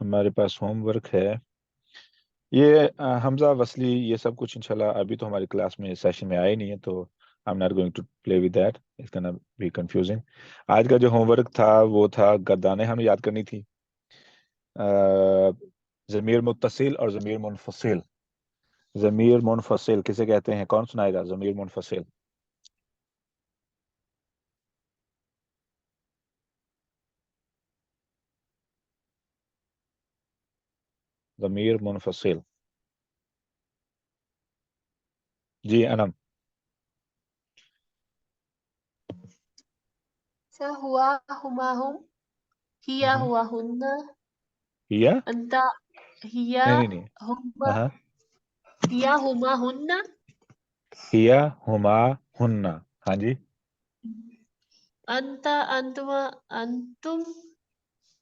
ہمارے پاس home work ہے یہ حمزہ وصلی یہ سب کچھ انشاءاللہ ابھی تو ہماری کلاس میں سیشن میں آئے نہیں ہے تو I'm not going to play with that. It's gonna be confusing. آج کا جو ہوم ورک تھا وہ تھا گردانیں ہمیں یاد کرنی تھی ضمیر متصل اور ضمیر منفصل. ضمیر منفصل کسے کہتے ہیں؟ کون سنائے گا ضمیر منفصل؟ ضمیر منفصل. جی انم. ہوا ہما ہم ہیا ہوا ہن ہیا انت ہیا نہیں ہما ہاں ہیا ہما ہن ہیا ہما ہننا. ہاں جی انت انتما انتم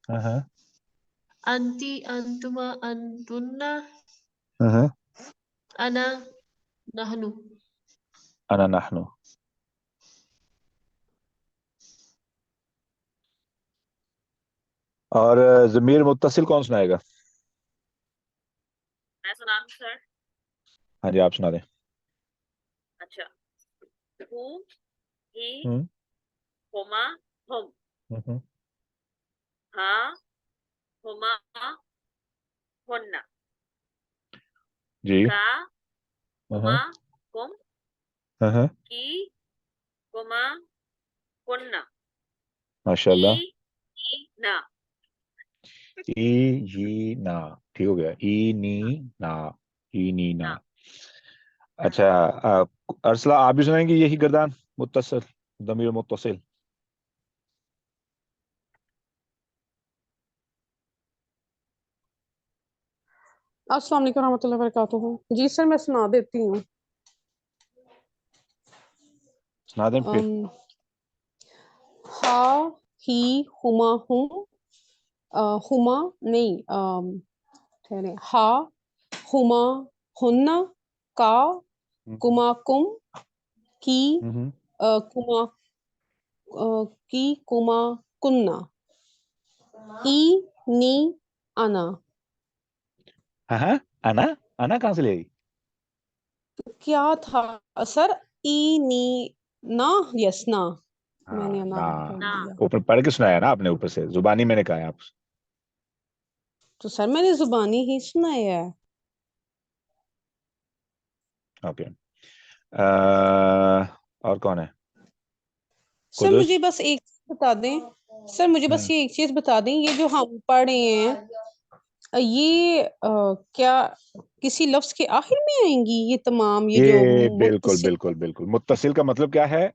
ہاں انتی انتما انتن ہاں انا نحنو. انا نحنو. اور ضمیر متصل کون سنائے گا؟ میں سناؤں سر؟ ہاں جی آپ سنا دیں. اچھا ہو ہی ہم، ہما ہم ہم، ہاں ہما ہن جی کا ہما کم ہاں کی کما کننا ماشاء اللہ. ای نا. ای جی نا ٹھیک ہو گیا. ای نی نا. ای نی نا. اچھا ارسلہ آپ بھی سنائیں گے یہی گردان متصل ضمیر متصل؟ السلام علیکم ورحمۃ اللہ وبرکاتہ. جی سر میں سنا دیتی ہوں. سنا دیں پھر. ہا ہی ہما ہوں ہما نہیں ٹھہریں. ہا ہما ہننا کا کما کم کی کما کی کما کننا ای نی انا. ہاں انا انا کہاں سے لے گئی؟ کیا تھا سر؟ ای نی نا یس نا میں نے انا بول دیا. اوپر پڑھ کے سنایا نا آپ نے اوپر سے زبانی میں نے کہا ہے آپ سے. تو سر میں نے زبانی ہی سنایا ہے. اوکے اور کون ہے؟ سر قدس. مجھے بس ایک چیز بتا دیں. سر مجھے بس یہ ایک چیز بتا دیں یہ جو ہم پڑھ رہے ہیں یہ کیا کسی لفظ کے آخر میں آئیں گی یہ تمام یہ جو بالکل متصل بالکل بالکل. متصل کا مطلب کیا ہے؟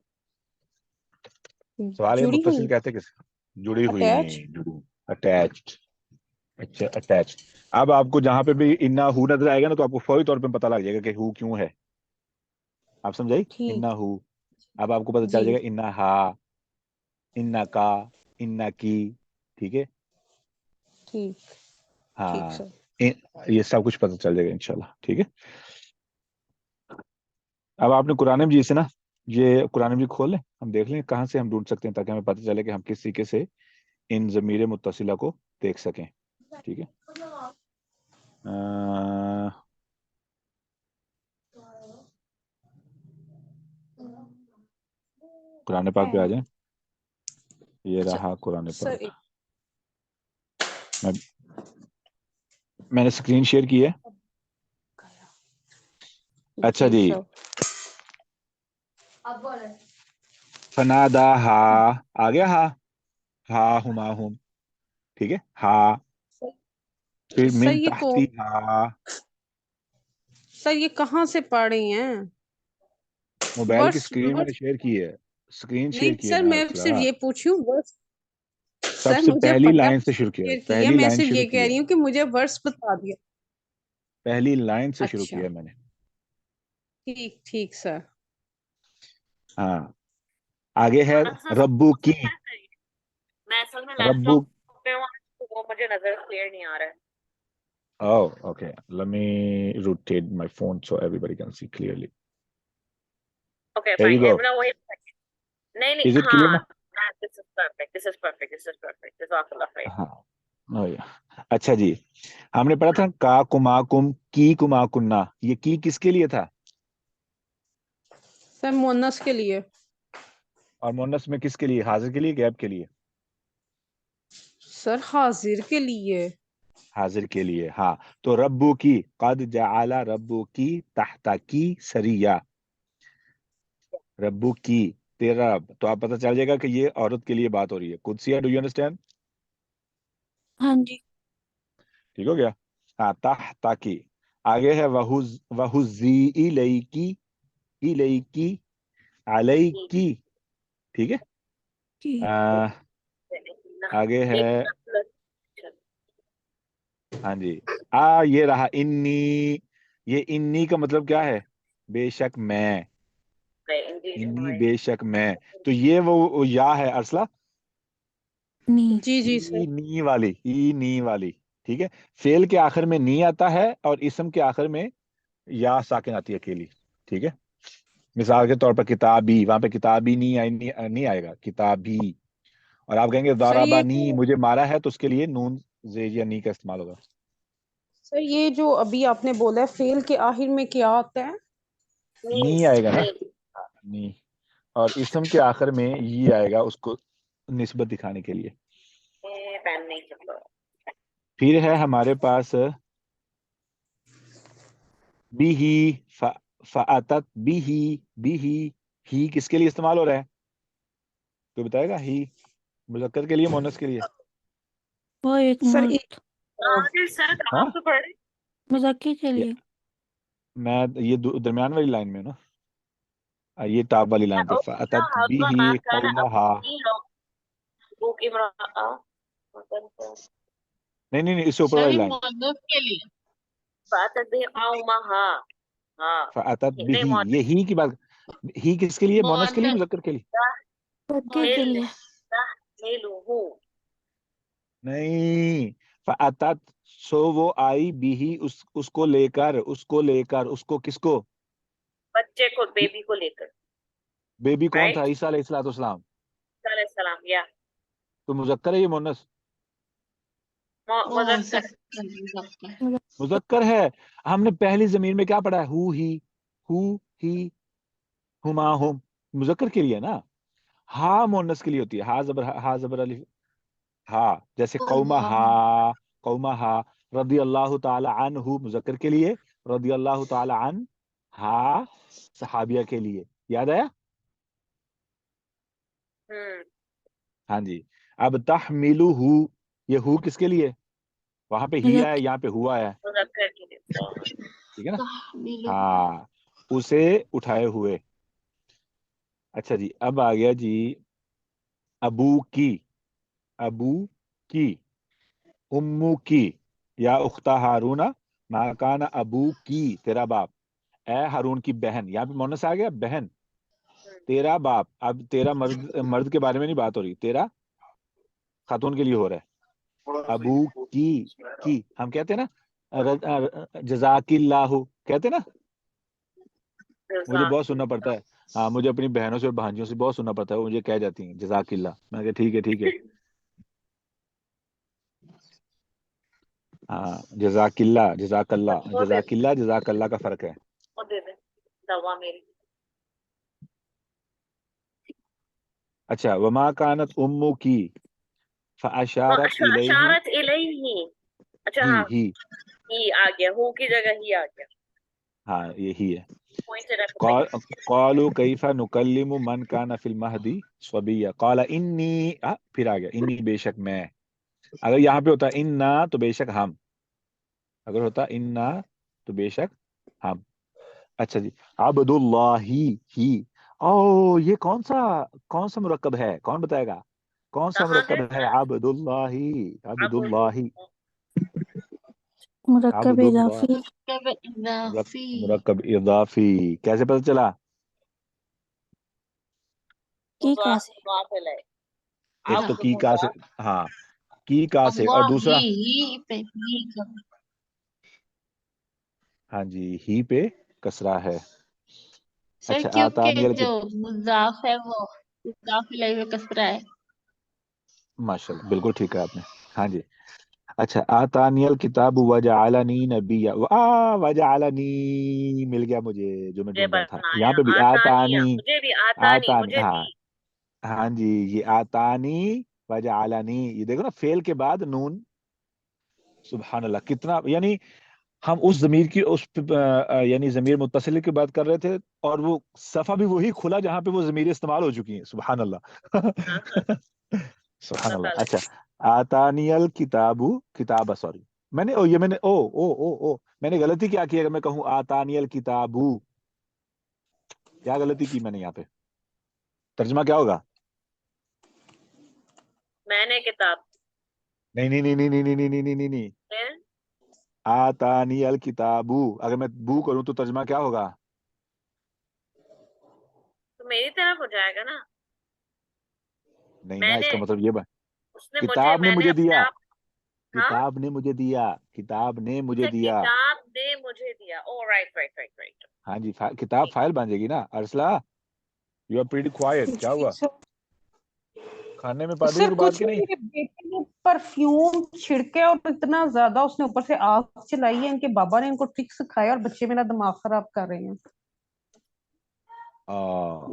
سوال یہ جڑی ہوئی متصل کہتے کس؟ جڑی ہوئی. اٹیچ. اٹیچڈ. اچھا اٹیچڈ. اب آپ کو جہاں پہ بھی انا ہو نظر آئے گا نا تو آپ کو فوری طور پہ پتہ لگ جائے گا کہ ہو کیوں ہے. آپ سمجھائی؟ ٹھیک انا ہو. اب آپ کو پتہ چل جی جائے گا انا ہا انا کا انا کی. ٹھیک ہے ٹھیک ٹھیک ہاں سر. یہ سب کچھ پتہ چل جائے گا انشاءاللہ. ٹھیک ہے اب آپ نے قرآن مجید سے نا یہ قرآن مجید کھول لیں ہم دیکھ لیں کہاں سے ہم ڈھونڈ سکتے ہیں تاکہ ہمیں پتہ چلے کہ ہم کس طریقے سے ان ضمیر متصلہ کو دیکھ سکیں. ٹھیک ہے قرآن پاک پہ آ جائیں. یہ اچھا رہا قرآن سر پاک. میں نے اسکرین شیئر کی ہے. اچھا جی جی سر. فنادا ہا آ گیا. ہا ہا ہما ہم. ٹھیک ہے ہا پھر سر من یہ کو تحتی ہا. سر یہ کہاں سے پڑھ رہی ہیں؟ موبائل کی ورس اسکرین میں نے شیئر کی ہے. اسکرین شیئر نہیں کی ہے سر نا میں صرف ارسلہ. یہ پوچھی ہوں ورس. سب سر سے مجھے پہلی پتا لائن سے شروع کیا ہے. شیئر کی ہے پہلی میں لائن صرف شروع یہ کی کہہ ہے. رہی ہوں کہ مجھے ورس بتا دیا. پہلی لائن سے شروع اچھا کیا ہے میں نے. ٹھیک ٹھیک سر. ہاں آگے ہے ربو کی. میں اصل میں لیپ ربو ٹاپ پہ ہوں تو وہ مجھے نظر کلیئر نہیں آ رہا ہے. Oh, okay. Let me rotate my phone so everybody can see clearly. Okay There you fine. go. نہیں نہیں Is it clear ہاں now? this is perfect. This is perfect. This is perfect. جزاک اللہ خیر. ہاں اچھا جی، ہم نے پڑھا تھا کا کما کم کی کما کننا، یہ کی کس کے لیے تھا؟ سر مونس کے لیے. اور مونس میں کس کے لیے؟ حاضر کے لیے، غائب کے لیے؟ سر حاضر کے لیے. حاضر کے لیے. ہاں، تو ربو کی، قد جعل ربو کی تحت کی سریہ، ربو کی تیرا رب، تو آپ پتہ چل جائے گا کہ یہ عورت کے لیے بات ہو رہی ہے. Qudsia, do you understand? ہاں جی. ٹھیک ہو گیا. ہاں، تحت کی. آگے ہے وہزی الیکی، الیکی علیکی. ٹھیک ہے. جی. آگے ہے، ہاں جی، یہ رہا انی. یہ انی کا مطلب کیا ہے؟ بے شک میں. انی بے شک میں. تو یہ وہ یا ہے ارسلہ، نہیں. جی جی سر. ای نی والی، ای نی والی. ٹھیک ہے. فعل کے آخر میں نی آتا ہے اور اسم کے آخر میں یا ساکن آتی ہے اکیلی. ٹھیک ہے. مثال کے طور پر کتابی، وہاں پہ کتابی نہیں آئے گا، کتابی. اور آپ کہیں گے سر یہ ضربانی، مجھے مارا ہے، تو اس کے لیے نون زیر یا نی کا استعمال ہوگا. سر یہ جو ابھی آپ نے بولا ہے فعل کے آخر میں کیا آتا ہے؟ نی آئے گا نا، نی. اور اسم کے آخر میں یہ آئے گا، اس کو نسبت دکھانے کے لیے. پھر ہے ہمارے پاس بھی، فاتت بھی، ہی کس کے لیے استعمال ہو رہا ہے؟ تو بتائے گا. ہی مذکر کے لیے، مونس کے لیے؟ وہ ایک سر مرد سر ہاں، کہاں پہ پڑھے؟ مذکر کے لیے. میں یہ درمیان والی لائن میں نا، یہ ٹاپ والی لائن پہ فاتت بھی قومہا. نہیں، اس سے اوپر سر والی یہ لائن. مؤنث کے لیے. فاتت بھی، یہ ہی کی بات. ہی کس کے لیے؟ مونس کے لیے، مؤنث مذکر کے لیے؟ مذکر کے لیے. نہیں، فاتت سو وہ آئی بھی، اس کو لے کر، اس کو کس کو؟ بچے کو، بیبی کو لے کر. بیبی کون تھا؟ Right. عیسیٰ علیہ السلام. علیہ السلام. یا تو مذکر ہے یہ مونس؟ مذکر. مذکر ہے. ہم نے پہلی ضمیر میں کیا پڑھا ہے؟ ہو ہی، ہما ہم، مذکر کے لیے نا. ہا مونس کے لیے ہوتی ہے. ہا زبر الف، ہا. جیسے قومہا رضی اللہ تعالی عنہ، مذکر کے لیے. رضی اللہ تعالی عنہ، ہا صحابیہ کے لیے. یاد آیا؟ ہاں جی. اب تحملہ، یہ ہو کس کے لیے؟ وہاں پہ ہی آیا، یہاں پہ ہوا آیا. مذکر کے لیے. ٹھیک ہے نا. ہاں، اسے اٹھائے ہوئے. اچھا جی، اب آ گیا جی ابو کی، امو کی، یا اختہ ہارون ما کان ابو کی، تیرا باپ. اے ہارون کی بہن، یہاں پہ مونس آ گیا، بہن. تیرا باپ. اب تیرا مرد کے بارے میں نہیں بات ہو رہی، تیرا خاتون کے لیے ہو رہا ہے. ابو کی ہم کہتے ہیں نا، جزاک اللہ کہتے ہیں نا. مجھے بہت سننا پڑتا ہے. ہاں، مجھے اپنی بہنوں سے اور بھانجیوں سے بہت سننا پڑتا ہے، وہ مجھے کہہ جاتی ہیں جزاک اللہ. میں کہا ٹھیک ہے. ہاں، جزاک اللہ، جزاک اللہ کا فرق ہے. دے دیں دوا میری. اچھا، وما کانت امو کی فاشارت الیہ، اشارت الیہ. اچھا ہاں، ہی آ گیا، ہو کی جگہ ہی آ گیا. ہاں یہی ہے. Point. قالوا کیف نکلم من کان فی المہدی صبیا قال انی، پھر آ گیا انی بے شک میں. اگر یہاں پہ ہوتا انا تو بے شک ہم، اگر ہوتا انا تو بے شک ہم. اچھا جی، عبد اللہ ہی. او یہ کون سا مرکب ہے؟ کون بتائے گا کون سا کہاں مرکب ہے؟ عبد اللہ، عبد اللہ، مرکب عبد اللہ. اضافی. مرکب اضافی. کیسے پتہ چلا؟ کی کا سے. ایک تو کی کا سے، ہاں کی کا سے، اور دوسرا ہاں جی ہی پہ کسرہ ہے. سر اچھا، کیونکہ جو مضاف ہے وہ مضاف الیہ میں کسرہ ہے. ماشاء اللہ، بالکل ٹھیک ہے آپ نے. ہاں جی، اچھا آتانی الکتاب وجعلنی نبیا، وجعلنی مل گیا مجھے جو میں مجھے ڈھونڈ رہا تھا. بنایا یہاں پہ بھی آتانیہ، آتانی، مجھے بھی آتانی، آتانی مجھے ہاں بھی. ہاں جی، یہ آتانی وجعلنی، یہ دیکھو نا فعل کے بعد نون. سبحان اللہ کتنا، یعنی ہم اس ضمیر کی یعنی ضمیر متصل کی بات کر رہے تھے، اور وہ صفحہ بھی وہی کھلا جہاں پہ وہ ضمیر استعمال ہو چکی ہیں. سبحان اللہ. سبحان اللہ. مثلا اچھا آتانی الکتاب، کتاب سوری، میں نے یہ میں نے او میں نے غلطی کیا کی اگر میں کہوں آتانی الکتاب، کیا غلطی کی میں نے یہاں پہ؟ ترجمہ کیا ہوگا؟ میں نے کتاب نہیں نہیں نہیں نہیں نہیں نہیں نہیں نہیں نہیں، میں، آتانی الکتاب، اگر میں بو کروں تو ترجمہ کیا ہوگا؟ تو میری طرف ہو جائے گا نا. نہیں نا، میں اس نے، کا مطلب یہ اس نے مجھے، کتاب نے میں نے مجھے اپنے دیا، آپ. ہاں کتاب نے مجھے دیا، کتاب نے مجھے اچھا دیا. کتاب نے مجھے دیا. او رائٹ رائٹ رائٹ رائٹ. ہاں جی، کتاب فائل بن جائے گی نا. Ursula you are pretty quite, کیا جی ہوا؟ سر. کھانے میں پادری سر کی بات کچھ کی نہیں، نہیں؟ میرے بیٹے نے پرفیوم چھڑکے اور اتنا زیادہ اس نے اوپر سے آگ چلائی ہے، ان کے بابا نے ان کو ٹرک سکھایا اور بچے میرا دماغ خراب کر رہے ہیں.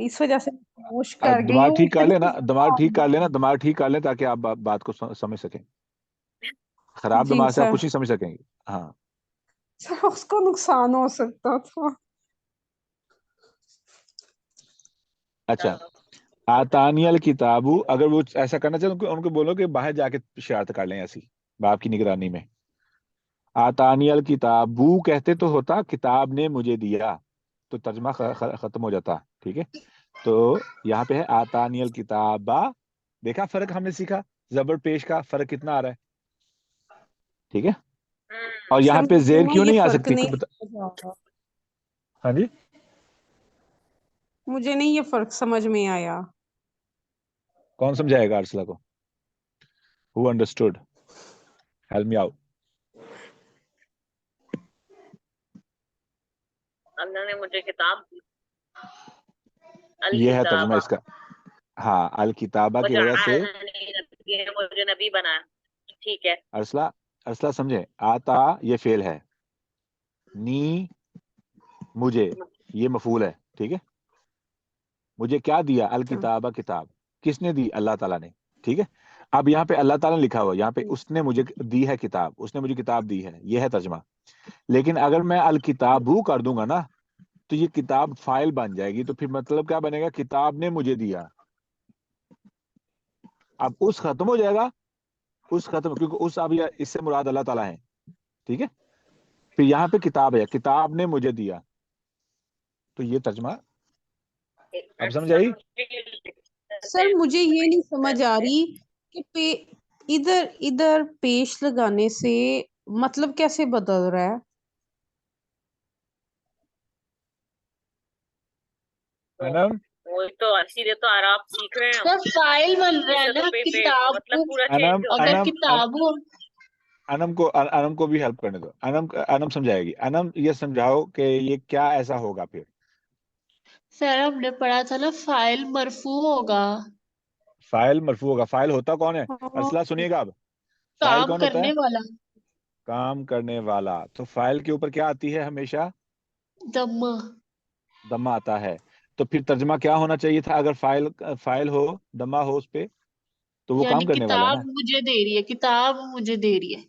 اس وجہ سے خاموش کر اب گئی دماغ ہوں. ٹھیک کر اتنی لینا، دماغ زیادہ. ٹھیک کر لینا، دماغ ٹھیک کر لیں تاکہ آپ بات کو سمجھ سکیں. خراب جی دماغ سے آپ سر. کچھ نہیں سمجھ سکیں گے. ہاں سر اس کو نقصان ہو سکتا تھا. اچھا آتانی الکتاب، اگر وہ ایسا کرنا چاہتے ان کو بولو کہ باہر جا کے شرارت کر لیں ایسی باپ کی نگرانی میں. آتانی الکتاب کہتے تو ہوتا کتاب نے مجھے دیا، تو ترجمہ ختم ہو جاتا. ٹھیک ہے، تو یہاں پہ ہے آتانی الکتاب. دیکھا فرق ہم نے سیکھا، زبر پیش کا فرق کتنا آ رہا ہے. ٹھیک ہے، اور سر یہاں پہ مجھے زیر نا کیوں یہ نہیں آ فرق سکتی؟ نہیں سمجھ آ رہا. ہاں جی، مجھے نہیں یہ فرق سمجھ میں آیا. کون سمجھائے گا ارسلہ کو؟ Who understood? Help me out. اللہ نے مجھے کتاب دی. یہ ہے ترجمہ الکتابہ اس کا. ہاں الکتابہ کی وجہ سے وجعلنی نبیًا، مجھے نبی بنایا. ٹھیک ہے. ارسلہ سمجھے، آتا یہ فعل ہے، نی مجھے یہ مفعول ہے. ٹھیک ہے، مجھے کیا دیا؟ الکتابہ کتاب. کس نے دی؟ اللہ تعالیٰ نے. ٹھیک ہے، اب یہاں پہ اللہ تعالیٰ نے لکھا ہوا، یہاں پہ اس نے مجھے دی ہے کتاب، اس نے مجھے کتاب دی ہے، یہ ہے ترجمہ. لیکن اگر میں الکتابو کر دوں گا نا تو یہ کتاب فائل بن جائے گی، تو پھر مطلب کیا بنے گا؟ کتاب نے مجھے دیا. اب اس ختم ہو جائے گا، اس ختم، کیونکہ اس اب اس سے مراد اللہ تعالیٰ ہے. ٹھیک ہے، پھر یہاں پہ کتاب ہے، کتاب نے مجھے دیا، تو یہ ترجمہ اب سمجھ آئی؟ سر مجھے یہ نہیں سمجھ آ رہی کہ ادھر ادھر پیش لگانے سے مطلب کیسے بدل رہا ہے. انم وہی تو اسی لیے تو عرب سیکھ رہے ہیں ہم. سر فائل بن رہا ہے سے تو نا کتاب مطلب کو. پورا انم چینج ہو اگر گیا. انم کتاب ہو انم کو بھی ہیلپ کرنے دو. انم سمجھائے گی. انم یہ سمجھاؤ کہ یہ کیا ایسا ہوگا پھر. سر ہم نے پڑھا تھا نا فائل مرفوع ہوگا. فائل مرفوع ہوگا. فائل ہوتا کون ہے؟ ہاں. ارسلہ سنیے گا اب، فائل کام کون ہوتا ہے؟ کرنے والا. کام کرنے والا. تو فائل کے اوپر کیا آتی ہے ہمیشہ؟ دمہ. دمہ آتا ہے. تو پھر ترجمہ کیا ہونا چاہیے تھا اگر فائل ہو، دمہ ہو اس پہ، تو وہ یعنی کام کرنے والا ہے کتاب نا. مجھے دے رہی ہے، کتاب مجھے دے رہی ہے.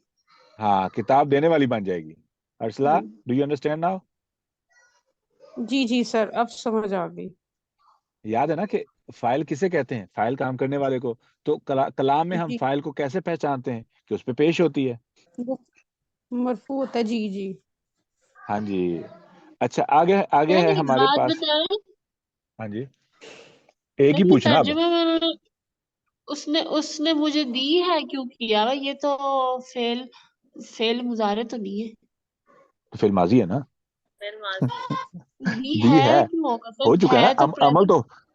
ہاں کتاب دینے والی بن جائے گی. Ursula do you understand now? جی جی سر اب سمجھ آ گئی. یاد ہے نا کہ فائل کسے کہتے ہیں؟ فائل کام کرنے والے کو. تو کلام میں ہم جی فائل کو کیسے پہچانتے ہیں؟ کہ اس پہ پیش ہوتی ہے. مرفوع ہوتا ہے. جی جی. ہاں جی. اچھا آگے سر ہے ایک ہمارے بات پاس. بتائیں. ہاں جی، ایک سر ہی یہ پوچھنا اب. ترجمہ میں نے اس نے مجھے دی ہے کیوں کیا؟ یہ تو فعل مضارع تو نہیں ہے. تو فعل ماضی ہے نا. پھر ماضی. دی دی ہے ہے، کیوں ہوگا ہو سر؟ چکا ہے ہے نا تو عمل present.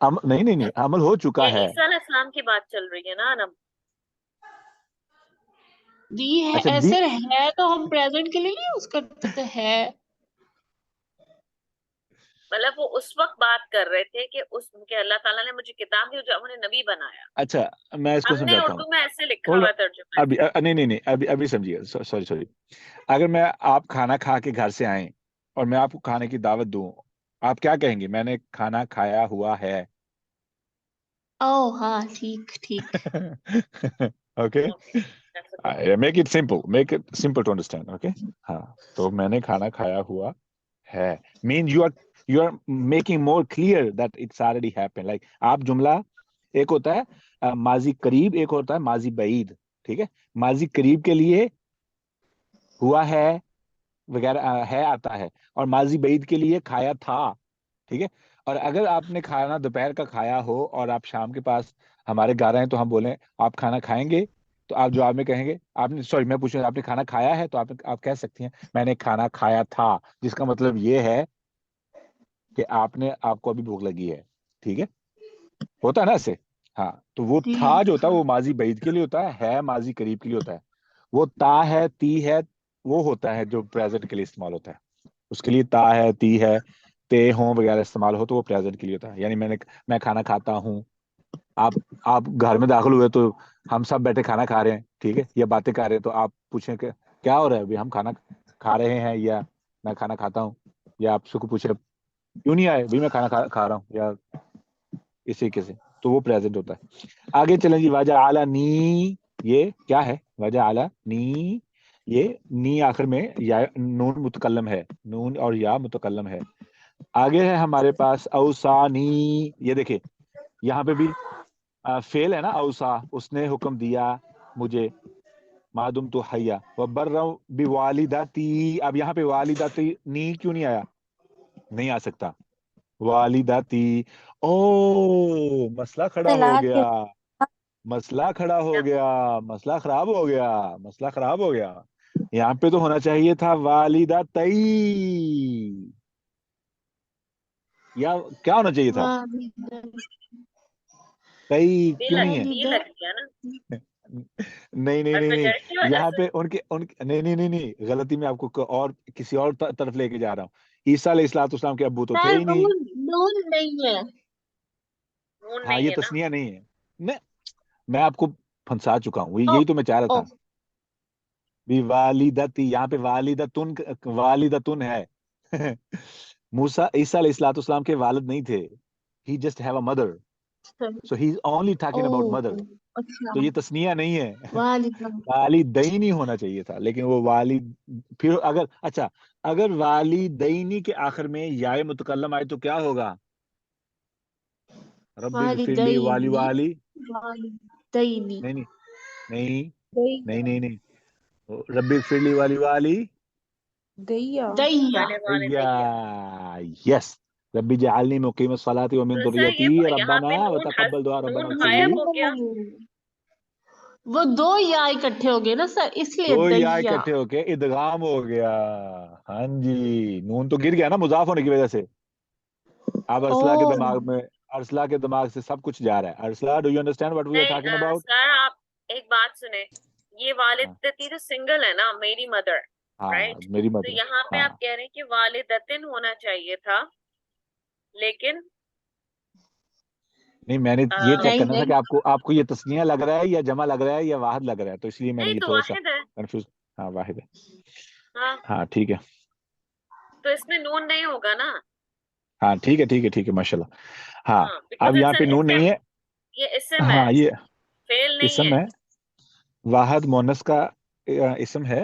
تو نہیں عمل ہو چکا یہ ہے. عیسیٰ علیہ السلام کی بات چل رہی ہے نا انم. دی ہے اچھا سر، ہے تو ہم پریزنٹ کے لیے نہیں یوز کرتے ہے. مطلب وہ اس وقت بات کر رہے تھے کہ اس کہ اللہ تعالیٰ نے مجھے کتاب دی جو انہیں نبی بنایا. اچھا میں اس کو ہم نے سمجھاتا ہوں. اردو میں ایسے لکھا ہوا ترجمہ. ابھی نہیں ابھی سمجھیے. سوری اگر میں آپ کھانا کھا کے گھر سے آئیں اور میں آپ کو کھانے کی دعوت دوں, آپ کیا کہیں گے؟ میں نے کھانا کھایا ہوا ہے. او ہاں ٹھیک. Okay, make it simple to understand. Okay ہاں, تو میں نے کھانا کھایا ہوا ہے mean you are making more clear that it's already happen. Like آپ جملہ ایک ہوتا ہے ماضی قریب, ایک ہوتا ہے ماضی بعید. ٹھیک ہے, ماضی قریب کے لیے ہوا ہے وغیرہ ہے آتا ہے, اور ماضی بعید کے لیے کھایا تھا. ٹھیک ہے, اور اگر آپ نے کھانا دوپہر کا کھایا ہو اور آپ شام کے پاس ہمارے گھر آئے تو ہم بولیں آپ کھانا کھائیں گے, تو آپ جواب میں کہیں گے آپ نے, سوری میں پوچھوں آپ نے کھانا کھایا ہے, تو آپ کہہ سکتی ہیں میں نے کھانا کھایا تھا, جس کا مطلب یہ ہے کہ آپ کو ابھی بھوک لگی ہے. ٹھیک ہے, ہوتا ہے نا ایسے. ہاں, تو وہ تھا جو ہوتا ہے وہ ماضی بعید کے لیے ہوتا ہے ماضی قریب کے لیے ہوتا ہے. وہ تا ہے تی ہے وہ ہوتا ہے جو پریزنٹ کے لیے استعمال ہوتا ہے. اس کے لیے تا ہے تی ہے تے ہوں وغیرہ استعمال ہو تو وہ پریزنٹ کے لیے ہوتا ہے. یعنی میں کھانا کھاتا ہوں, آپ گھر میں داخل ہوئے تو ہم سب بیٹھے کھانا کھا رہے ہیں. ٹھیک ہے, یا باتیں کر رہے ہیں, تو آپ پوچھیں کہ کیا ہو رہا ہے ابھی, ہم کھانا کھا رہے ہیں یا میں کھانا کھاتا ہوں. یا آپ سے کو پوچھے کیوں نہیں آئے, بھی میں کھانا کھا رہا ہوں, یا اس طریقے سے, تو وہ پریزنٹ ہوتا ہے. آگے چلیں جی. واجہ اعلیٰ نی, یہ کیا ہے؟ واجہ اعلیٰ نی, یہ نی آخر میں یا نون متکلم ہے, نون اور یا متکلم ہے. آگے ہے ہمارے پاس اوسانی. یہ دیکھیں یہاں پہ بھی فعل ہے نا اوسا, اس نے حکم دیا مجھے معدوم تو حیا وبرم بوالدتی. اب یہاں پہ والدتی نی کیوں نہیں آیا؟ نہیں آ سکتا. والدتی, او مسئلہ کھڑا ہو طلاق گیا, مسئلہ خراب ہو گیا. یہاں پہ تو ہونا چاہیے تھا والدتی, یا کیا ہونا چاہیے تھا؟ تئی کیوں نہیں ہے؟ یہ لگ گیا نا. نہیں یہاں پہ ان کے نہیں غلطی میں آپ کو اور کسی اور طرف لے کے جا رہا ہوں. عیسیٰ علیہ الصلوۃ والسلام کے ابو تو تھے ہی نہیں. نون نہیں ہے. ہاں یہ تسنیہ نہیں ہے. میں آپ کو پھنسا چکا ہوں, یہی تو میں چاہ رہا تھا. بھی والدتی, یہاں پہ والدتن ہے. موسیٰ عیسیٰ علیہ الصلوۃ والسلام کے والد نہیں تھے. He just have a mother. So he's only talking about mother. تو یہ تسنیہ نہیں ہے. والدینی ہونا چاہیے تھا, لیکن وہ والد. پھر اگر والدینی کے آخر میں یا متکلم آئے تو کیا ہوگا؟ رب اغفر لی والی نہیں رب اغفر لی والی یس ربی جعلنی مقیم الصلاۃ ومن ذریتی ربنا وتقبل دعاء ربنا اغفر لی. وہ دو یا اکٹھے ہو گئے نا سر, اس لیے دو یا اکٹھے ہو کے ادغام ہو گیا. ہاں جی, نون تو گر گیا نا مضاف ہونے کی وجہ سے. اب ارسلہ کے دماغ سے سب کچھ جا رہا ہے. Arsala, do you understand what we are talking about؟ آپ ایک بات سنیں, یہ والدتی تو سنگل ہے نا, میری مدر, رائٹ؟ میری مدر. تو یہاں پہ آپ کہہ رہے ہیں کہ والدتن ہونا چاہیے تھا, لیکن نہیں میں نے یہ چیک کرنا تھا کہ آپ کو یہ تسنیہ لگ رہا ہے یا جمع لگ رہا ہے یا واحد لگ رہا ہے, تو اس لیے میں نے یہ تھوڑا سا کنفیوز. ہاں واحد ہے. ہاں ٹھیک ہے, تو اس میں نون نہیں ہوگا نا. ہاں ٹھیک ہے ماشاء اللہ. ہاں اب یہاں پہ نون نہیں ہے. یہ اسم ہے, ہاں یہ فعل نہیں اسم ہے, واحد مونس کا اسم ہے.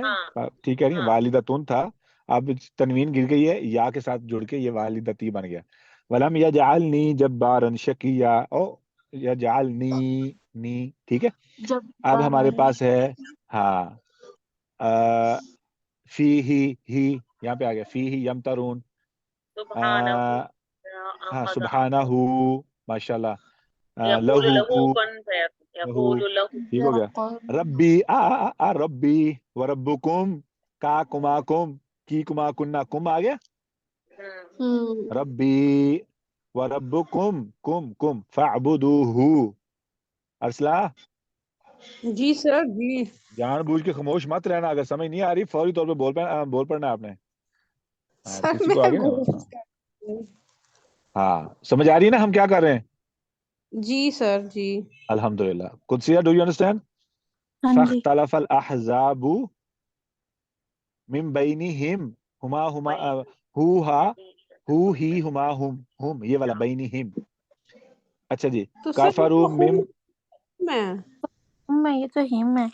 ٹھیک ہے, والدتون تھا, اب تنوین گر گئی ہے یا کے ساتھ جڑ کے یہ والدتی بن گیا. ولم یجعلنی جبارا شقیا, او یجعلنی نی. ٹھیک ہے, اب ہمارے پاس ہے فی ہی یہاں پہ آ گیا فی ہی یمترون. سبحانہ ماشاء اللہ. لہو ٹھیک ہو گیا. ربی وربکم کا کماکم کی کما کننا کم آ گیا. ربی وربکم کم فاعبدوہ. ارسلہ جی سر جی. جان بوجھ کے خاموش مت رہنا, اگر سمجھ نہیں آ رہی فوری طور پہ بول پڑنا آپ نے. کسی کو آگے نا ہاں سمجھ آ رہی ہے نا ہم کیا کر رہے ہیں؟ جی سر جی. الحمدللہ. Qudsia do you understand? ہاں جی. فاختلف الاحزاب من بینہم ہما ہو ہی ہما ہم یہ والا بینہم. اچھا جی. تو سر کافروا من میں میں یہ تو ہم ہے.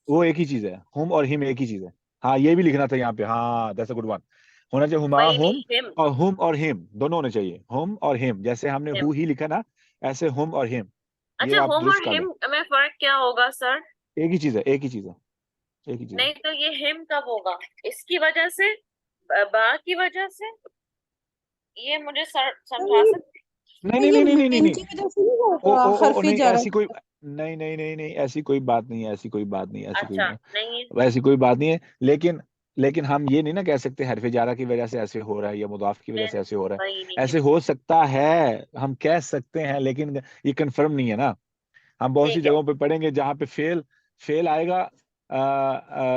وہ ایک ہی چیز ہے. ہم اور ہم ایک ہی چیز ہے. ہاں یہ بھی لکھنا تھا یہاں پہ. ہاں دیٹس اے گڈ ون. ہونا چاہیے ہما ہم اور ہم دونوں ہونے چاہیے. ہم اور ہم جیسے ہم نے ہو ہی لکھا نا ایسے ہم اور ہم. اچھا یہ آپ ہوم اور درست کر لیں. ہم میں فرق کیا ہوگا سر؟ ایک ہی چیز ہے. ایک ہی چیز ہے. ایک ہی چیز ہے. نہیں تو یہ ہم کب ہوگا؟ اس کی وجہ سے با کی وجہ سے؟ یہ مجھے سمجھا سکتے؟ نہیں نہیں یہ نہیں نہیں نہیں مین نہیں کی وجہ سے نہیں او ہوگا او او حرف نہیں جارا. ایسی کوئی نہیں نہیں نہیں نہیں ایسی کوئی بات نہیں ہے. ایسی کوئی بات نہیں ہے. ایسی کوئی اچھا نہیں ہے. ایسی کوئی بات نہیں ہے. لیکن ہم یہ نہیں نا کہہ سکتے حرف جارہ کی وجہ سے ایسے ہو رہا ہے یا مضاف کی وجہ سے ایسے ہو رہا ہے. وہی نہیں ایسے ہو سکتا ہے ہم کہہ سکتے ہیں لیکن یہ کنفرم نہیں ہے نا. ہم بہت سی ٹھیک ہے. جگہوں پہ پڑھیں گے جہاں پہ فیل آئے گا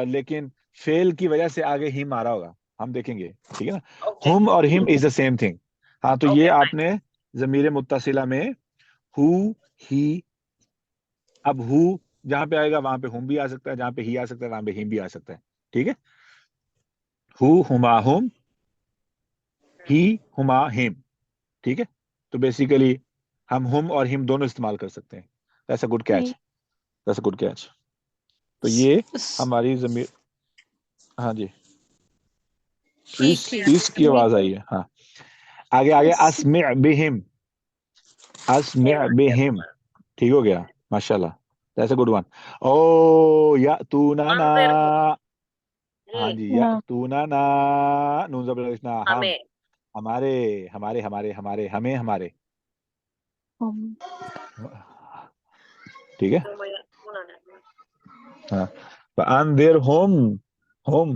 لیکن فیل کی وجہ سے آگے ہم آ رہا ہوگا. ہم دیکھیں گے. ٹھیک ہے نا. اوکے ہم اور ہم از دا سیم تھنگ. ہاں تو اوکے یہ آپ فائن. نے ضمیر متصلہ میں ہو ہی. اب ہو جہاں پہ آئے گا وہاں پہ ہم بھی آ سکتا ہے. جہاں پہ ہی آ سکتا ہے وہاں پہ ہم بھی آ سکتا ہے. ٹھیک ہے. ہو ہما ہم ہی ہما ہم. ٹھیک ہے. تو بیسیکلی ہم اور ہم دونوں استعمال کر سکتے ہیں. That's a good catch. That's a good catch. تو یہ ہماری ضمیر. ہاں جی ٹھیک ٹھیک. اس کی آواز آئی ہے. ہاں آگے اسمع بہم. اسمع بہم. ٹھیک ہو گیا. ماشاءاللہ. That's a good one. او یاتوننا. ہاں جی یاتوننا. نون زبر اثنا ہم. ہمیں ہمارے ہمارے ہمارے ہمارے ہمیں ہمارے. ٹھیک ہے. ہاں فانذرہم ہم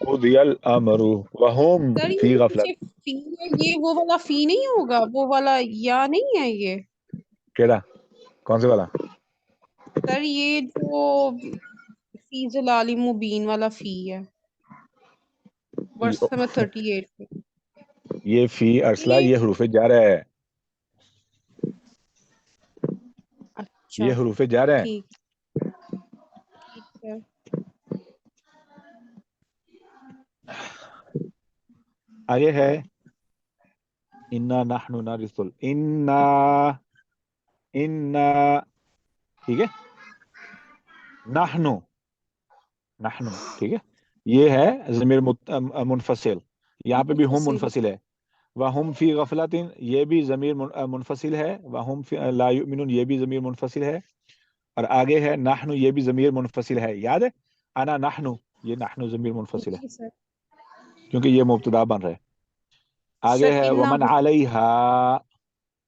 قضی الامر وہم سر فی یہ غفلت. پیچھے فی ہے یہ وہ والا فی نہیں ہوگا وہ والا یا نہیں ہے یہ کیڑا کون سے والا؟ سر یہ جو فی ضلال مبین والا فی ہے ورس نمبر 38 پہ. یہ فی ارسلہ یہ حروف جارہ ہے. اچھا یہ حروف جارہ ہے. ٹھیک ٹھیک ہے. آگے ہے انا نحن نرث انا. ٹھیک ہے. نحن. ٹھیک ہے. یہ ہے ضمیر منفصل. یہاں پہ بھی ہم منفصل ہے. وہم فی غفلت یہ بھی ضمیر منفصل ہے. وہم لا یؤمنون یہ بھی ضمیر منفصل ہے. اور آگے ہے نحن یہ بھی ضمیر منفصل ہے. یاد ہے انا نحن یہ نحن ضمیر منفصل ہے جی سر. کیونکہ یہ مبتدا بن رہا ہے. آگے سر ہے انا ومن علیہا.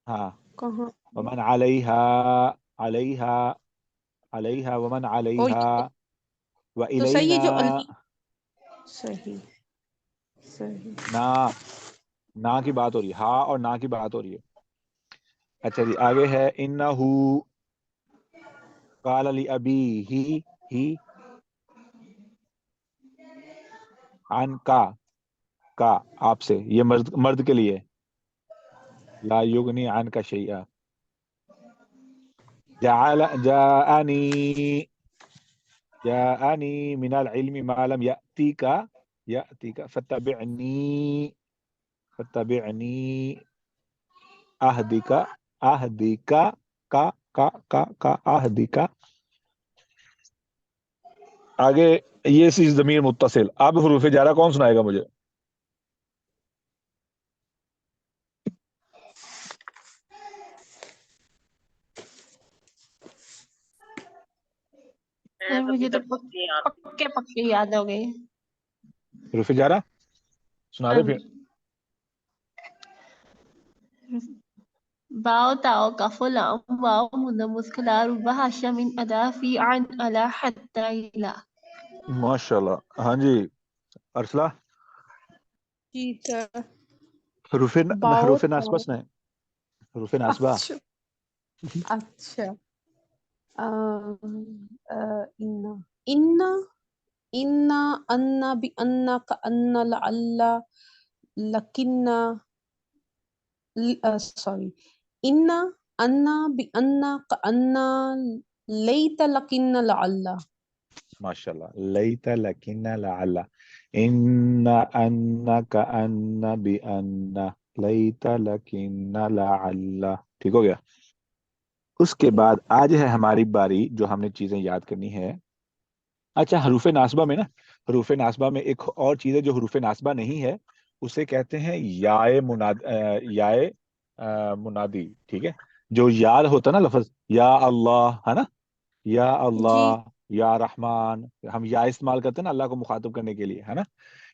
ہاں کہاں ومن علیہا علیہا علیہا ومن اور علیہا تو سر یہ وإلینا. جو صحیح نا کی بات ہو رہی ہے. ہاں اور نا کی بات ہو رہی ہے. اچھا جی آگے ہے انہو قال لأبیہ ہی عن کا آپ سے. یہ مرد کے لیے. لا یغنی عنک شیئا. جاءنی من العلم ما لم یأتیک فتبعنی اہدیک کا اہدیک. آگے یہ سی ضمیر متصل. اب حروف جارہ کون سنائے گا مجھے؟ سر مجھے تو پکے یاد ہو گئے. حروف جارہ سنا دے پھر. باؤ تاؤ کف لام واو مد مسکلار ربہ شمن ادا فی عن علا حتی الا. ماشاءاللہ. ہاں جی ارسلہ. جی سر باؤ حروف ناسبہ سنائے. حروف ناسبہ. اچھا اچھا انا انا انا انا بأن كأن لعل لكن sorry, inna, anna, bi anna, ka anna, layta, lakinna, la'alla. ماشاءاللہ. لیت لکن لعل. ان ان کأن بأن لیت لکن لعل. ٹھیک ہو گیا. اس کے بعد آج ہے ہماری باری جو ہم نے چیزیں یاد کرنی ہے. اچھا حروف ناصبہ میں نا، حروف ناصبہ میں ایک اور چیز ہے جو حروف ناصبہ نہیں ہے، اسے کہتے ہیں یائے منادی. ٹھیک ہے، جو یاد ہوتا نا لفظ یا اللہ ہے نا، یا جی اللہ، یا رحمان، ہم یا استعمال کرتے ہیں نا اللہ کو مخاطب کرنے کے لیے ہے نا.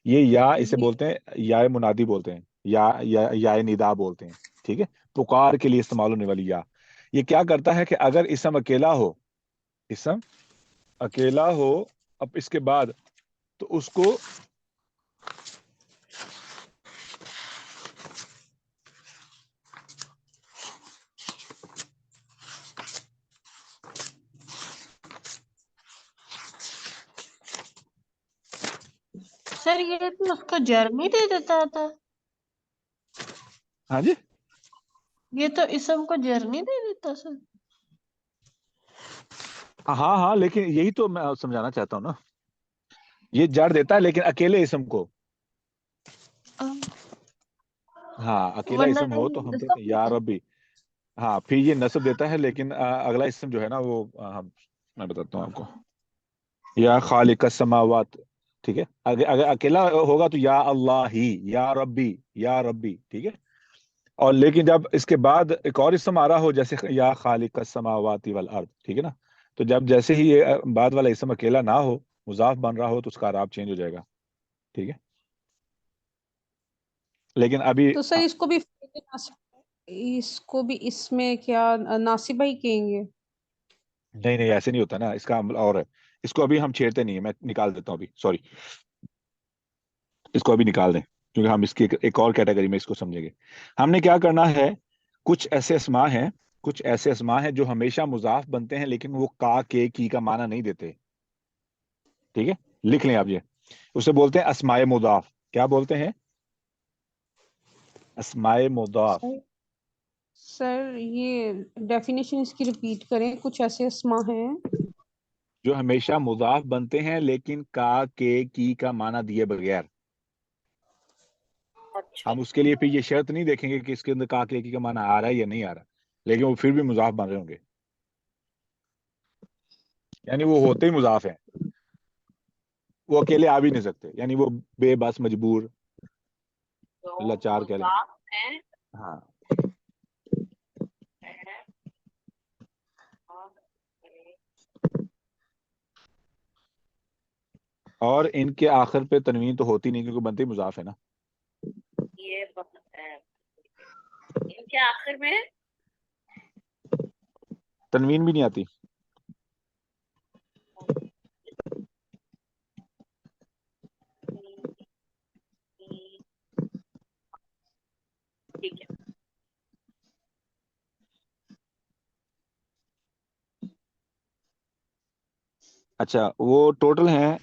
یہ یا اسے جی بولتے ہیں یا منادی بولتے ہیں، یا ندا بولتے ہیں. ٹھیک ہے، پکار کے لیے استعمال ہونے والی یا. یہ کیا کرتا ہے کہ اگر اسم اکیلا ہو، اسم اکیلا ہو اب اس کے بعد، تو اس کو سر یہ تو اس کو جرم ہی دے دیتا تھا، ہاں جی یہ تو اسم کو جرم ہی دے دیتا سر. ہاں ہاں، لیکن یہی تو میں سمجھانا چاہتا ہوں نا، یہ جڑ دیتا ہے لیکن اکیلے اسم کو. ہاں اکیلا ورنہ اسم ہو تو ہم کہتے ہیں نصب یا دیتا. ربی. ہاں پھر یہ نصب دیتا ہے، لیکن اگلا اسم جو ہے نا وہ میں بتاتا ہوں آپ کو، یا خالق السماوات. ٹھیک ہے، اگر اکیلا ہوگا تو یا اللہ ہی، یا ربی، یا ربی. ٹھیک ہے، اور لیکن جب اس کے بعد ایک اور اسم آ رہا ہو جیسے یا خالق السماوات والارض، ٹھیک ہے نا، تو جب جیسے ہی یہ بعد والا اسم اکیلا نہ ہو، مضاف بن رہا ہو، تو اس کا اعراب چینج ہو جائے گا. ٹھیک ہے، لیکن ابھی تو سر اس کو بھی اس میں کیا ناصبہ ہی کہیں گے؟ نہیں نہیں ایسے نہیں ہوتا نا، اس کا عمل اور ہے. اس کو ابھی ہم چھیڑتے نہیں ہیں، میں نکال دیتا ہوں ابھی، سوری، اس کو ابھی نکال دیں کیونکہ ہم اس کی ایک اور کیٹیگری میں اس کو سمجھیں گے. ہم نے کیا کرنا ہے، کچھ ایسے اسماء ہیں جو ہمیشہ مضاف بنتے ہیں لیکن وہ کا کے کی کا معنی نہیں دیتے. ٹھیک ہے، لکھ لیں آپ یہ، اسے بولتے ہیں اسماء مضاف. کیا بولتے ہیں؟ اسماء مضاف. سر یہ ڈیفینیشن اس کی ریپیٹ کریں. کچھ ایسے اسما ہیں جو ہمیشہ مضاف بنتے ہیں لیکن کا کے کی کا معنی دیے بغیر. اچھا ہم اس کے لیے پھر یہ شرط نہیں دیکھیں گے کہ اس کے اندر کا کے کی کا معنی آ رہا ہے یا نہیں آ رہا، لیکن وہ پھر بھی مضاف بن رہے ہوں گے، یعنی وہ ہوتے ہی مضاف ہیں، وہ اکیلے آ بھی نہیں سکتے، یعنی وہ بے بس مجبور جو لاچار کہہ لیں. مضاف ہیں ہاں اور ان کے آخر پہ تنوین تو ہوتی نہیں کیونکہ بنتے ہی مضاف ہے نا. یہ ان کے آخر میں تنوین بھی نہیں آتی. ٹھیک ہے. اچھا وہ ٹوٹل ہیں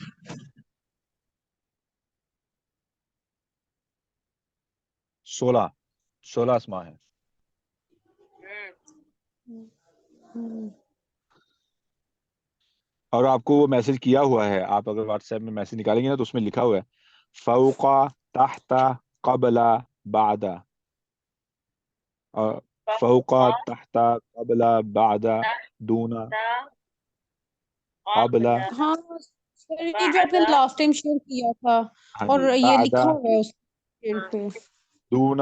16 اسماء ہیں. اور آپ کو وہ میسج کیا ہوا ہے، آپ اگر واٹس ایپ میں میسج نکالیں گے نا تو اس میں لکھا ہوا ہے فوق، تحت، قبل، بعد. فوق، تحت، قبل، بعد، دون، قبل. ہاں سر، یہ جو آپ نے لاسٹ ٹائم شیئر کیا تھا ہاں اور جی، یہ بعد، لکھا ہوا ہے اس پہ. دون،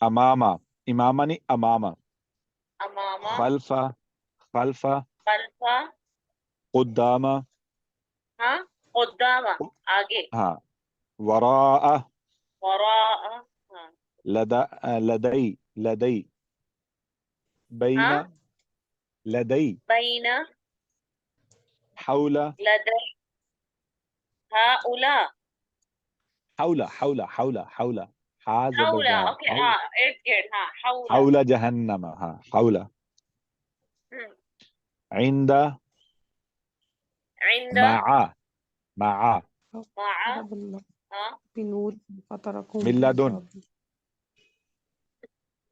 امام، امامہ نہیں امامہ، امامہ، خلف، خلف، خلفہ، قدام، ہاں، قدامہ آگے، ہاں، وراء، وراء، ہاں لدئی، لدئی، بین، ہاں، لدئی، بین، حول، لدی، ہؤلاء، حول، حول، حول، حول، حا حولا، زبردار، اوکے ہاں، ایٹ گیٹ، ہاں حولا. حول جہنم، ہاں حول. عند، عند، مع، مع، مع، رب اللہ ہاں بنور فطرکم من لدن،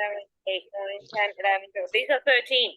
7, 8, 9, 10, 11, 12. These are 13.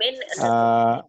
Min ladun.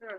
Hmm.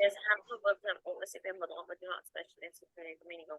There's a handful of verbs that always if مضافة do not specially indicate the meaning of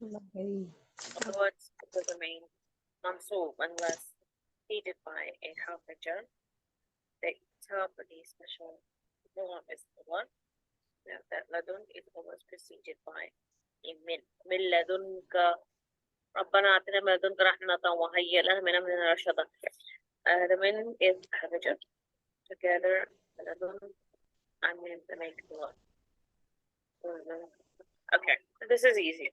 exactly. Other words will remain mansub unless preceded by a harficer. The interpretive special belong is the one that ladun is always preceded by a min ladunka ربنا آتنا من لدنك رحمة وهيئ لنا من أمرنا رشدا. The min is harficer. Together, ladun and min to make the one. Okay, this is easy.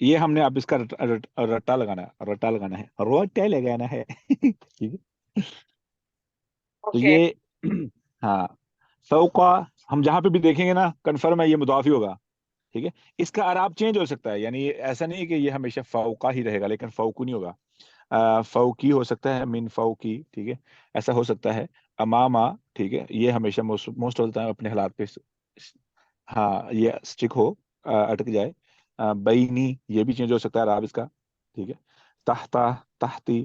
یہ ہم نے اب اس کا رٹا لگانا ہے، رٹا لگانا ہے، روٹا لگانا ہے ٹھیک ہے؟ تو Okay. یہ ہاں فوقا ہم جہاں پہ بھی دیکھیں گے نا کنفرم ہے یہ مضاف ہی ہوگا، ٹھیک ہے. اس کا اعراب چینج ہو سکتا ہے، یعنی ایسا نہیں ہے کہ یہ ہمیشہ فوقا ہی رہے گا، لیکن فوقو نہیں ہوگا، فوقی ہو سکتا ہے، من فوقی، ٹھیک ہے، ایسا ہو سکتا ہے. اماما، ٹھیک ہے، یہ ہمیشہ موسٹ آف دا ٹائم اپنے حالات پہ ہاں یہ اسٹک ہو، اٹک جائے. بینی یہ بھی چینج ہو سکتا ہے اعراب اس کا، ٹھیک ہے. تحتا، تحتی،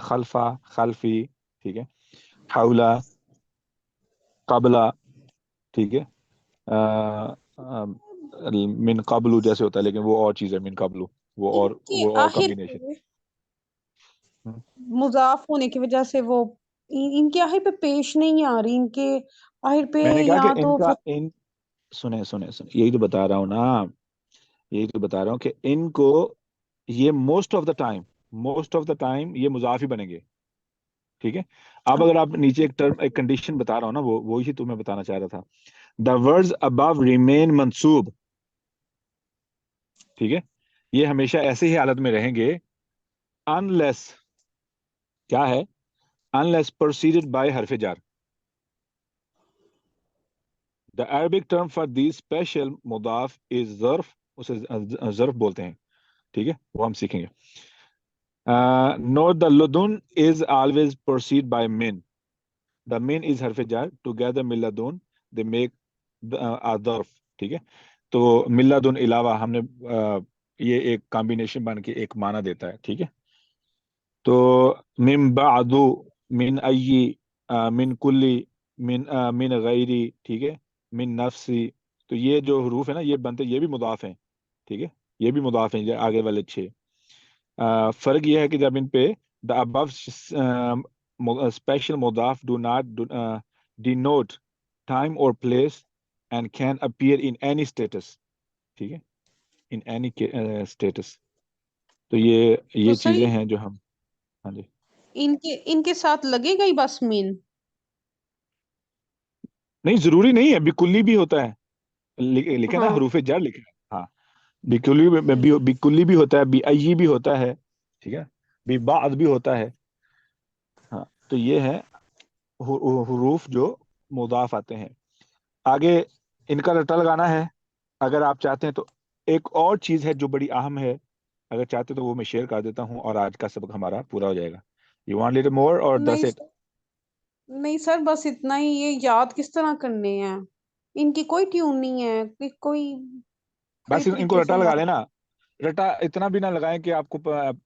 خلفا، خلفی، ٹھیک ہے. حولا، قبلا، ٹھیک ہے. من قبل جیسے ہوتا ہے، لیکن وہ اور چیز ہے، من قبل وہ ان اور کے وہ اور آخر کمبینیشن. پہ مضاف ہونے کی وجہ سے وہ ان کے آخر پہ پیش نہیں آ رہی، ان کے آخر پہ میں نے کہا یا کہ ان تو کا ان سنیں سنیں سنیں، یہی تو بتا رہا ہوں نا، یہی تو بتا رہا ہوں کہ ان کو یہ موسٹ آف دا ٹائم یہ مضاف ہی بنیں گے، ٹھیک ہے. اب اگر آپ نیچے ایک ٹرم ایک کنڈیشن بتا رہا ہوں نا، وہی تو میں بتانا چاہ رہا تھا. دا ورڈز above ریمین منصوب، ٹھیک ہے، یہ ہمیشہ ایسے ہی حالت میں رہیں گے unless کیا ہے unless preceded by حرف جار. The Arabic term for these special مضاف is ظرف، اسے ظرف بولتے ہیں، ٹھیک ہے، وہ ہم سیکھیں گے. Note the لدن is always preceded by min. The min is حرف جار، together من لدن they make a ظرف، ٹھیک ہے. تو من لدن علاوہ ہم نے یہ ایک کمبینیشن بن کے ایک معنی دیتا ہے، ٹھیک ہے. تو من بعد، من ای، من کلی، من غیری، ٹھیک ہے، من نفسی. تو یہ جو حروف ہے نا یہ بنتے یہ بھی مضاف ہیں، ٹھیک ہے، یہ بھی مضاف ہیں، یہ آگے والے 6. فرق یہ ہے کہ جب ان پہ the above special مضاف do not denote time or place and can appear in any status، ٹھیک ہے، in any status. تو یہ تو چیزیں صحیح ہیں جو ہم ہاں جی. ان کے ساتھ لگے گا ہی بس مین. نہیں ضروری نہیں ہے، بکلی بھی ہوتا ہے، لکھا نا ہاں حروف جر لکھا ہے، ہاں بکلی بکلی بھی ہوتا ہے، بی ای بھی ہوتا ہے، ٹھیک ہے، بی بعد بھی ہوتا ہے. ہاں تو یہ ہے حروف جو مضاف آتے ہیں. آگے ان کا رٹا لگانا ہے. اگر آپ چاہتے ہیں تو ایک اور چیز ہے جو بڑی اہم ہے، اگر چاہتے تو وہ میں شیئر کر دیتا ہوں اور آج کا سبق ہمارا پورا ہو جائے گا. یو وانٹ لٹل مور اور نہیں دس اٹ؟ نہیں سر، بس اتنا ہی. یہ یاد کس طرح کرنے ہیں؟ ان کی کوئی ٹیون نہیں ہے کوئی بس ان کو طریقے رٹا سے لگا یاد. لینا. رٹا اتنا بھی نہ لگائیں کہ آپ کو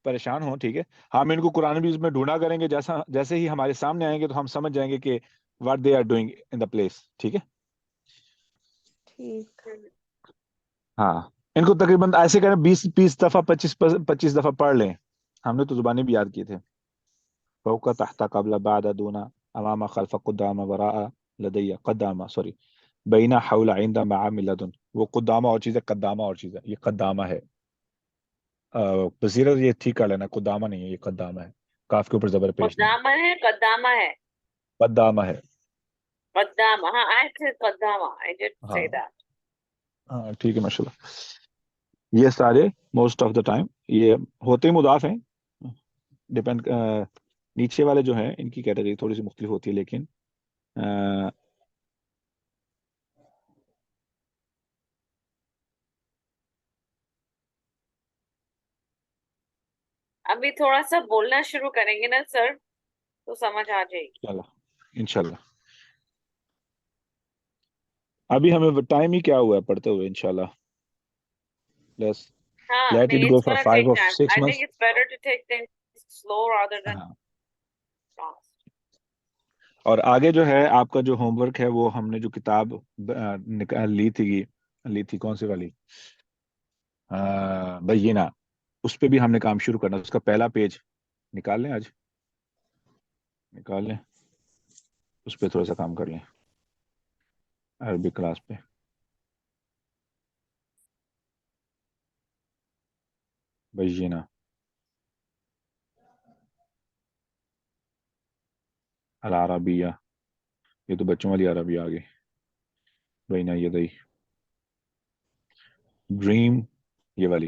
پریشان ہوں، ٹھیک ہے. ہم ان کو قرآن بھی میں ڈھونڈا کریں گے، جیسے ہی ہمارے سامنے آئیں گے تو ہم سمجھ جائیں گے کہ what they are doing in the place, ٹھیک ہے. ٹھیک. ہاں ان کو تقریباً ایسے کریں 20 دفعہ 25 دفعہ پڑھ لیں. ہم نے تو زبانیں بھی یاد کی تھے. فوق، تحت، قبل، بعد، دون، امام، خلف، قدام، وراء، لدی، قدامہ، سوری، بینہ، حول، عند، مع، من لدن. وہ قدامہ اور چیز ہے، قدامہ اور چیز ہے، یہ قدامہ ہے. بصیرت یہ ٹھیک کر لینا، قدامہ نہیں ہے، یہ قدامہ ہے، کاف کے اوپر زبر پیش نہیں ہے، قدامہ ہے، قدامہ ہے، قدامہ ہے. قدامہ. ہاں I said قدامہ. I did ہاں say that. ہاں ٹھیک ہے، ماشاء اللہ. یہ سارے موسٹ آف دا ٹائم یہ ہوتے ہی مضاف ہیں. ڈپینڈ نیچے والے جو ہیں ان کی کیٹیگری تھوڑی سی مختلف ہوتی ہے، لیکن ابھی تھوڑا سا بولنا شروع کریں گے نا سر تو سمجھ آ جائے گی. انشاءاللہ ابھی ہمیں ٹائم ہی کیا ہوا ہے پڑھتے ہوئے، انشاءاللہ لیٹس ہاں لیٹ نہیں it go it's for gonna 5 take or time. 6 I months. think it's better to take things slow rather than ہاں fast. اور آگے جو ہے آپ کا جو ہوم ورک ہے وہ ہم نے جو کتاب لی تھی کون سی والی، بینہ، اس پہ بھی ہم نے کام شروع کرنا. اس کا پہلا پیج نکال لیں، آج نکال لیں، اس پہ تھوڑا سا کام کر لیں عربی کلاس پہ. بینہ العربیہ، یہ تو بچوں والی عربی آ گئی. بینہ یدئی، ڈریم، یہ والی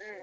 Mm.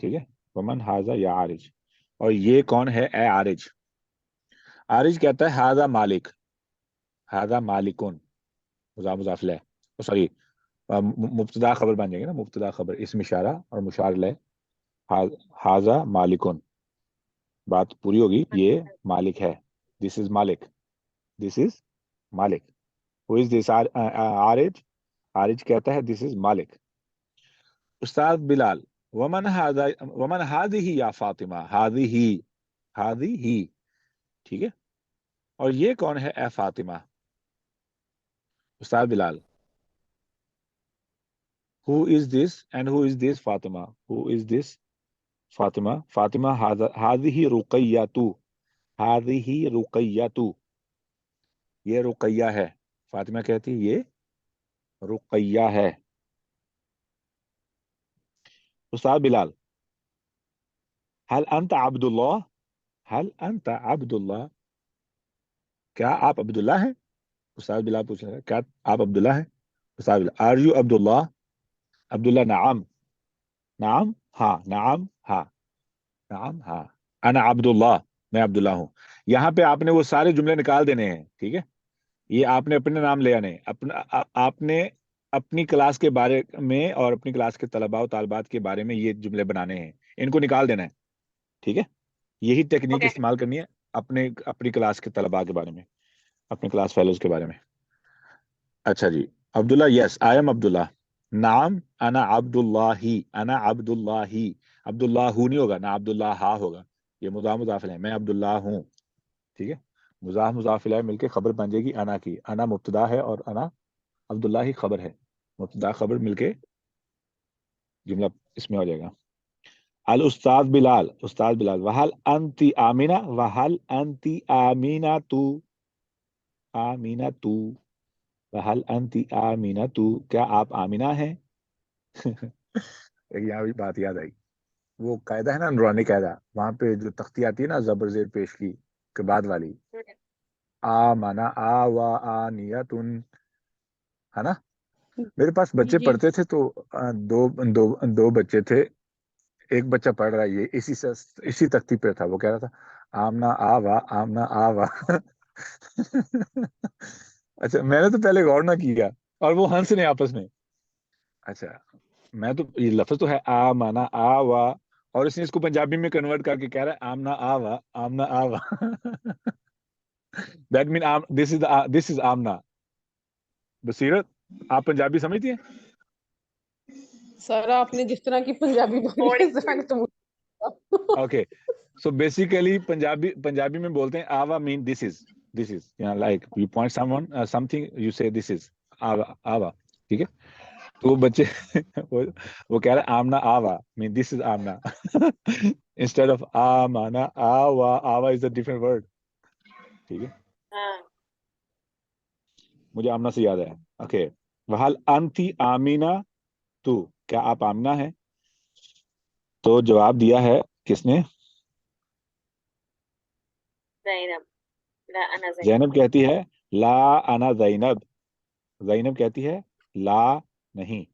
ٹھیک ہے. ومن ہاذا یا عارج, اور یہ کون ہے اے عارج. عارج کہتا ہے ہاذا مالک, ہاذا مالکون, مضاف مضاف الیہ, سوری مبتدا خبر بن جائے گا نا, مبتدا خبر اسم اشارہ اور مشار الیہ. ہاذا مالکون, بات پوری ہوگی, یہ مالک ہے. دس از مالک, دس از مالک. ہو از دس عارج, عارج کہتا ہے دس از مالک. استاد بلال, ومن ہذہ یا فاطمہ, ہذہ, ٹھیک ہے, اور یہ کون ہے اے فاطمہ. استاد بلال, who is this and who is this Fatima, who is this Fatima. Fatima ہذہ Ruqaiya, ہذہ Ruqaiya, یہ رقیہ ہے. فاطمہ کہتی ہے یہ رقیہ ہے. استاد بلال, هل انت عبد اللہ, هل انت عبد اللہ, کیا آپ عبداللہ ہیں. استاد بلال پوچھ رہا ہے کیا آپ عبداللہ ہیں. استاد بلال, are you عبداللہ. عبداللہ, نعم, نعم ہاں, نعم ہاں, نعم ہاں, انا عبداللہ, میں عبداللہ ہوں. یہاں پہ آپ نے وہ سارے جملے نکال دینے ہیں, ٹھیک ہے. یہ آپ نے اپنے نام لے آنے, آپ نے اپنی کلاس کے بارے میں اور اپنی کلاس کے طلباء و طالبات کے بارے میں یہ جملے بنانے ہیں, ان کو نکال دینا ہے, ٹھیک ہے. یہی ٹیکنیک Okay. استعمال کرنی ہے اپنی کلاس کے طلباء کے بارے میں, اپنے کلاس فیلوز کے بارے میں. اچھا جی, عبداللہ, یس آئی ایم عبداللہ. نعم انا عبداللہ, انا عبداللہ, عبداللہ نہیں ہوگا نہ, عبداللہ ہا ہوگا, یہ مضاف مضاف الیہ, میں عبداللہ ہوں, ٹھیک ہے. مضاف مضاف الیہ مل کے خبر بن جائے گی انا کی. انا مبتدا ہے اور انا عبداللہ ہی خبر ہے. مبتدا خبر مل کے جملہ اس میں ہو جائے گا. الاستاذ بلال, استاد بلال, وحل انتی آمینہ, وحل انتی آمینہ تو, آمینہ تو, وحل انتی آمینہ تو, کیا آپ آمینہ ہیں. یہاں بھی بات یاد آئی, وہ قاعدہ ہے نا نورانی قاعدہ, وہاں پہ جو تختی آتی ہے نا زبر زیر پیش کی کے بعد والی, آ مانا آ و آنیتن, ہے نا. میرے پاس بچے جی پڑھتے تھے تو دو بچے تھے, ایک بچہ پڑھ رہا ہے, یہ اسی تختی پہ تھا, وہ کہہ رہا تھا آمنا آوا, آمنا آوا. اچھا, میں نے تو پہلے غور نہ کیا, اور وہ ہنس نے آپس میں. اچھا, میں تو یہ لفظ تو ہے آ مانا آ وا, اور اس نے اس کو پنجابی میں کنورٹ کر کے کہہ رہا ہے آمنا آوا, آمنا آوا. دیٹ مین دس از آمنا. بصیرت, آپ پنجابی سمجھتی ہیں. سر آپ نے جس طرح کی پنجابی بولی ہے سر تو اوکے, سو بیسیکلی پنجابی میں بولتے ہیں آوا mean this is like you point someone something, you say this از آوا, ٹھیک ہے. تو وہ بچے وہ کہہ رہے آمنا آوا mean this is Amna, instead of آمانا آوا, آوا از اے ڈفرنٹ ورڈ, ٹھیک ہے. مجھے آمنا سے یاد ہے. اوکے, وحل انتی آمینہ تو, کیا آپ آمنہ ہیں. تو جواب دیا ہے کس نے. زینب, لا انا زینب. زینب کہتی ہے لا انا زینب, زینب کہتی ہے لا نہیں,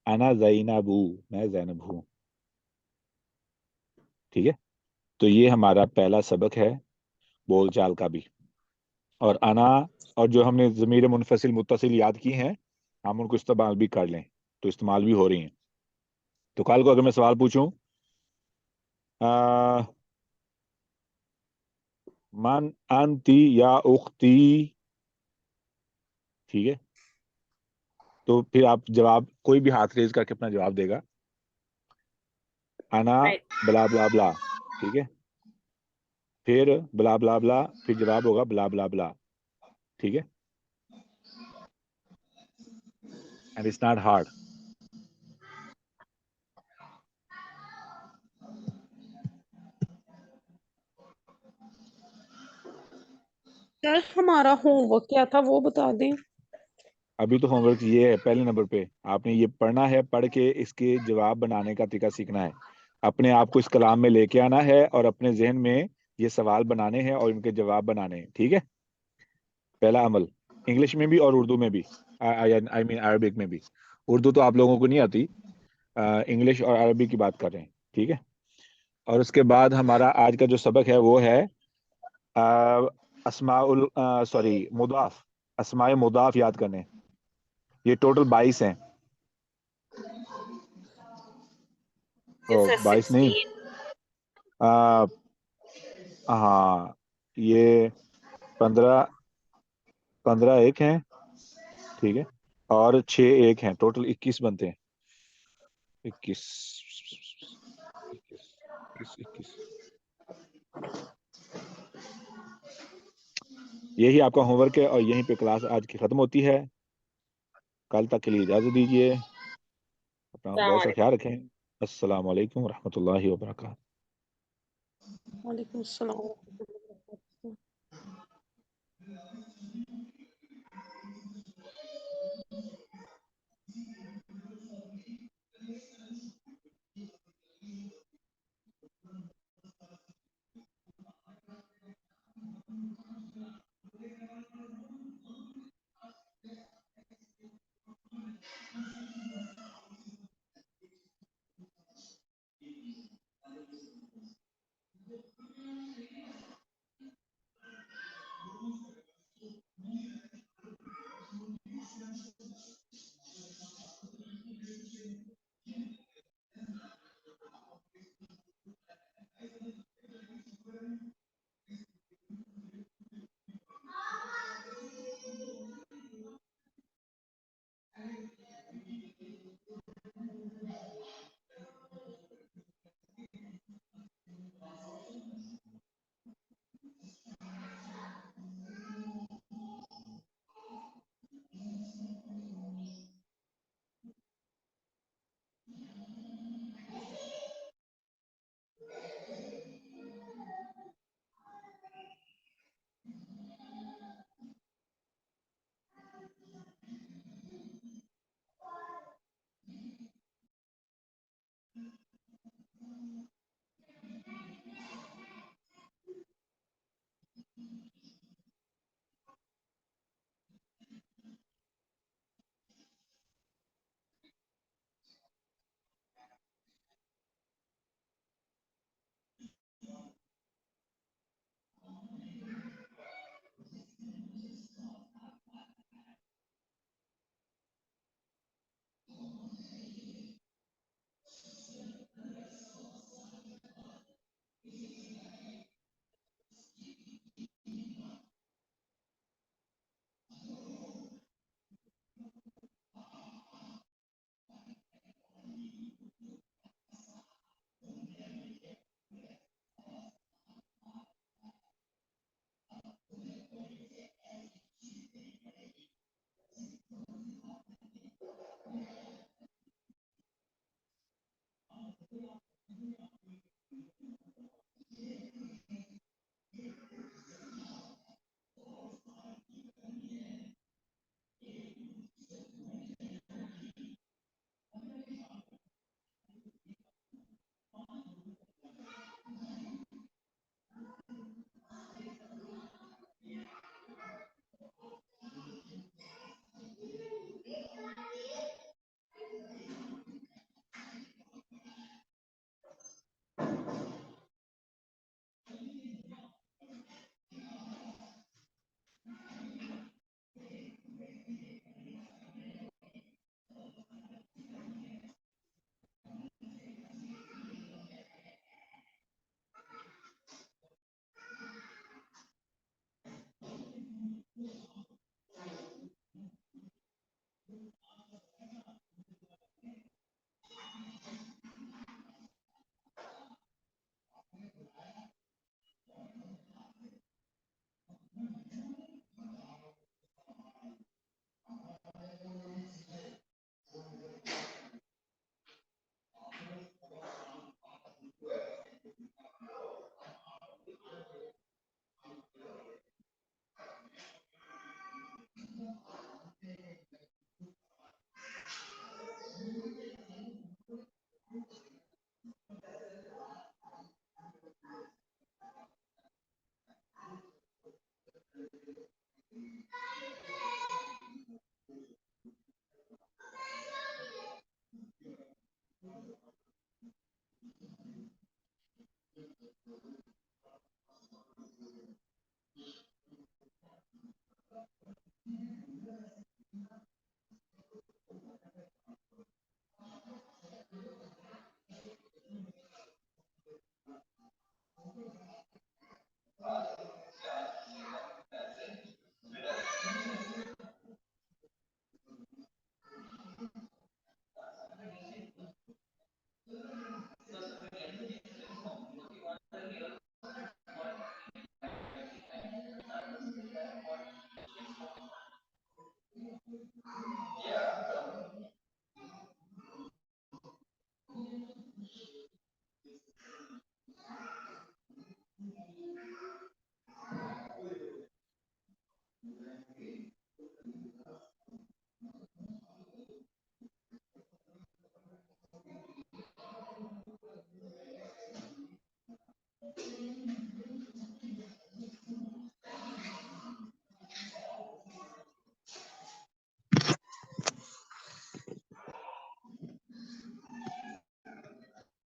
انا زینب, میں زینب ہوں, ٹھیک ہے. تو یہ ہمارا پہلا سبق ہے بول چال کا بھی. اور انا اور جو ہم نے ضمیر منفصل متصل یاد کی ہیں, ہم ان کو استعمال بھی کر لیں, تو استعمال بھی ہو رہی ہیں. تو کل کو اگر میں سوال پوچھوں من انتی یا اختی, ٹھیک ہے, تو پھر آپ جواب کوئی بھی ہاتھ ریز کر کے اپنا جواب دے گا, انا Right. بلا بلا بلا, ٹھیک ہے. پھر بلا بلا بلا, پھر جواب ہوگا بلا بلا بلا, ٹھیک ہے. And it's not hard. Sir ہمارا ہوم ورک کیا تھا وہ بتا دیں. ابھی تو ہوم ورک یہ ہے, پہلے نمبر پہ آپ نے یہ پڑھنا ہے, پڑھ کے اس کے جواب بنانے کا طریقہ سیکھنا ہے. اپنے آپ کو اس کلام میں لے کے آنا ہے اور اپنے ذہن میں یہ سوال بنانے ہیں اور ان کے جواب بنانے ہیں, ٹھیک ہے. پہلا عمل, انگلش میں بھی اور اردو میں بھی, آئی مین عربک میں بھی. اردو تو آپ لوگوں کو نہیں آتی, انگلش اور عربی کی بات کر رہے ہیں, ٹھیک ہے. اور اس کے بعد ہمارا آج کا جو سبق ہے وہ ہے مضاف، اسماء مضاف یاد کرنے. یہ ٹوٹل 22 ہیں. You said 22 نہیں 16. ہاں یہ 15 ایک ہیں، ٹھیک ہے، اور 6 ایک ہیں، ٹوٹل 21 بنتے ہیں. 21 یہی آپ کا ہوم ورک ہے، اور یہیں پہ کلاس آج کی ختم ہوتی ہے. کل تک کے لیے اجازت دیجیے. اپنا بہت سا خیال رکھیں. السلام علیکم ورحمۃ اللہ وبرکاتہ. وعلیکم السلام.